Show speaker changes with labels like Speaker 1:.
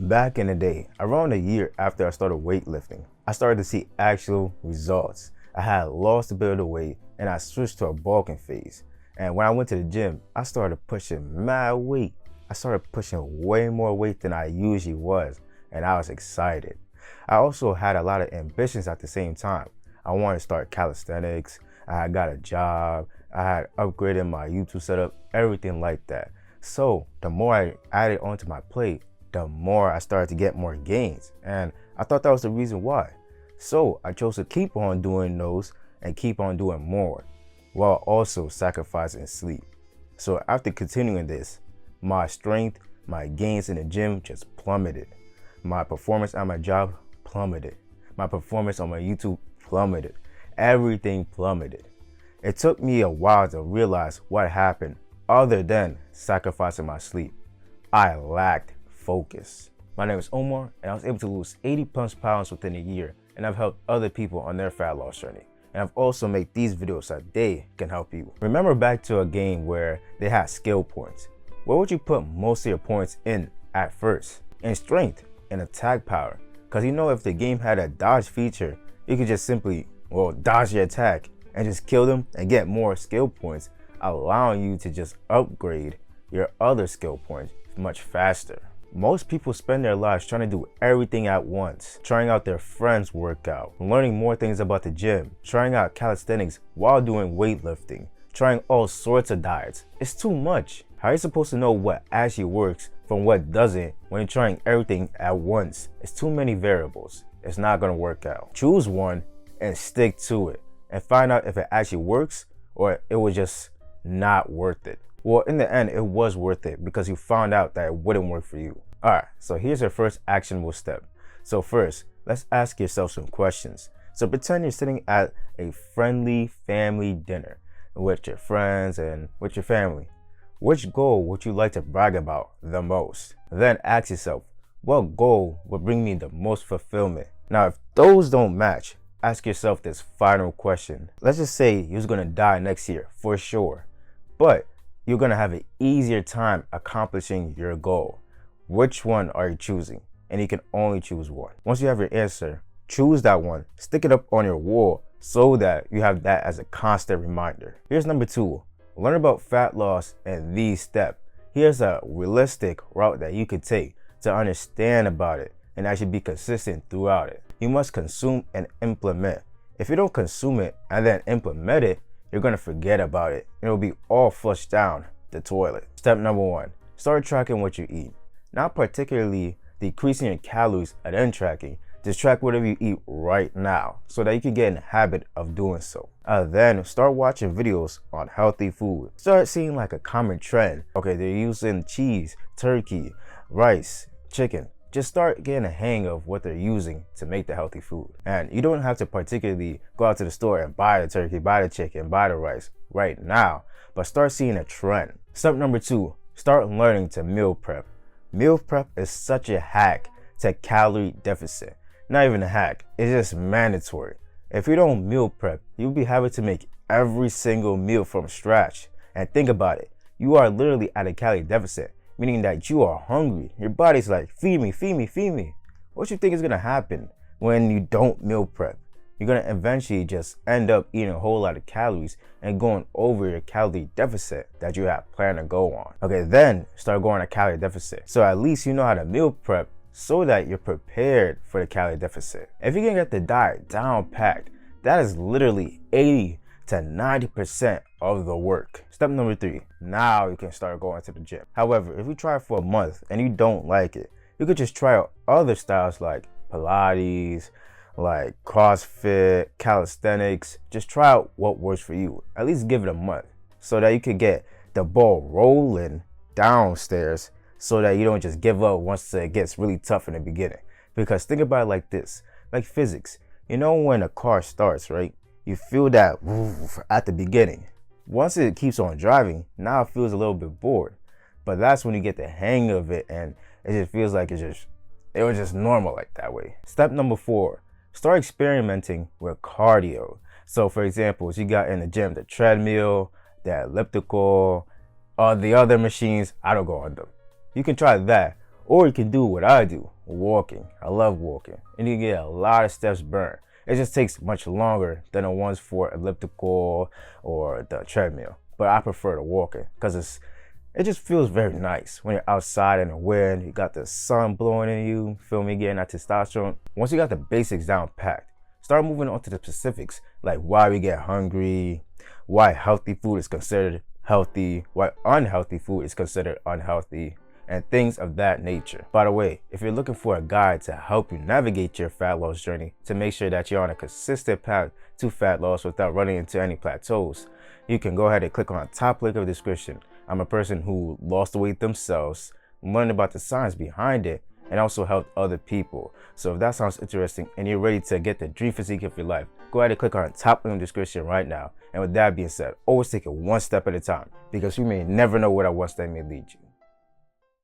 Speaker 1: Back in the day, around a year after I started weightlifting, I started to see actual results. I had lost a bit of the weight and I switched to a bulking phase. And when I went to the gym, I started pushing mad weight. I started pushing way more weight than I usually was, and I was excited. I also had a lot of ambitions at the same time. I wanted to start calisthenics, I had got a job, I had upgraded my YouTube setup, everything like that. So the more I added onto my plate, the more I started to get more gains, and I thought that was the reason why. So I chose to keep on doing those and keep on doing more, while also sacrificing sleep. So after continuing this, my strength, my gains in the gym just plummeted. My performance at my job plummeted. My performance on my YouTube plummeted. Everything plummeted. It took me a while to realize what happened other than sacrificing my sleep. I lacked focus. My name is Omar, and I was able to lose 80+ pounds within a year, and I've helped other people on their fat loss journey. And I've also made these videos that they can help you. Remember back to a game where they had skill points. Where would you put most of your points in at first? In strength and attack power. Because you know, if the game had a dodge feature, you could just simply, dodge your attack and just kill them and get more skill points, allowing you to just upgrade your other skill points much faster. Most people spend their lives trying to do everything at once, trying out their friends' workout, learning more things about the gym, trying out calisthenics while doing weightlifting, trying all sorts of diets. It's too much. How are you supposed to know what actually works from what doesn't when you're trying everything at once? It's too many variables. It's not gonna work out. Choose one and stick to it and find out if it actually works or it was just not worth it. Well, in the end, it was worth it because you found out that it wouldn't work for you. All right, so here's your first actionable step. So first, let's ask yourself some questions. So pretend you're sitting at a friendly family dinner with your friends and with your family. Which goal would you like to brag about the most? Then ask yourself, what goal will bring me the most fulfillment? Now, if those don't match, ask yourself this final question. Let's just say you're gonna die next year, for sure. But you're gonna have an easier time accomplishing your goal. Which one are you choosing? And you can only choose one. Once you have your answer, choose that one, stick it up on your wall so that you have that as a constant reminder. Here's number 2, learn about fat loss and these steps. Here's a realistic route that you could take to understand about it and actually be consistent throughout it. You must consume and implement. If you don't consume it and then implement it, you're gonna forget about it. It'll be all flushed down the toilet. Step number 1, start tracking what you eat. Not particularly decreasing your calories and then tracking. Just track whatever you eat right now so that you can get in the habit of doing so. Then start watching videos on healthy food. Start seeing like a common trend. Okay, they're using cheese, turkey, rice, chicken. Just start getting a hang of what they're using to make the healthy food. And you don't have to particularly go out to the store and buy the turkey, buy the chicken, buy the rice right now, but start seeing a trend. Step number 2, start learning to meal prep. Meal prep is such a hack to calorie deficit. Not even a hack, it's just mandatory. If you don't meal prep, you'll be having to make every single meal from scratch. And think about it, you are literally at a calorie deficit, meaning that you are hungry. Your body's like, feed me, feed me, feed me. What you think is gonna happen when you don't meal prep? You're gonna eventually just end up eating a whole lot of calories and going over your calorie deficit that you have planned to go on. Okay, then start going on a calorie deficit. So at least you know how to meal prep so that you're prepared for the calorie deficit. If you can get the diet down packed, that is literally 80 to 90% of the work. Step number 3, now you can start going to the gym. However, if you try it for a month and you don't like it, you could just try out other styles like Pilates, like CrossFit, calisthenics. Just try out what works for you. At least give it a month so that you could get the ball rolling downstairs so that you don't just give up once it gets really tough in the beginning. Because think about it like this, like physics. You know when a car starts, right? You feel that woof at the beginning. Once it keeps on driving, now it feels a little bit bored. But that's when you get the hang of it and it just feels like it was just normal like that way. Step number 4, start experimenting with cardio. So for example, you got in the gym, the treadmill, the elliptical, or the other machines, I don't go on them. You can try that. Or you can do what I do, walking. I love walking. And you can get a lot of steps burned. It just takes much longer than the ones for elliptical or the treadmill. But I prefer the walking because it just feels very nice when you're outside in the wind. You got the sun blowing in you, feel me, getting that testosterone. Once you got the basics down packed, start moving on to the specifics, like why we get hungry, why healthy food is considered healthy, why unhealthy food is considered unhealthy, and things of that nature. By the way, if you're looking for a guide to help you navigate your fat loss journey to make sure that you're on a consistent path to fat loss without running into any plateaus, you can go ahead and click on the top link of the description. I'm a person who lost the weight themselves, learned about the science behind it, and also helped other people. So if that sounds interesting and you're ready to get the dream physique of your life, go ahead and click on the top link in the description right now. And with that being said, always take it one step at a time, because you may never know where that one step may lead you.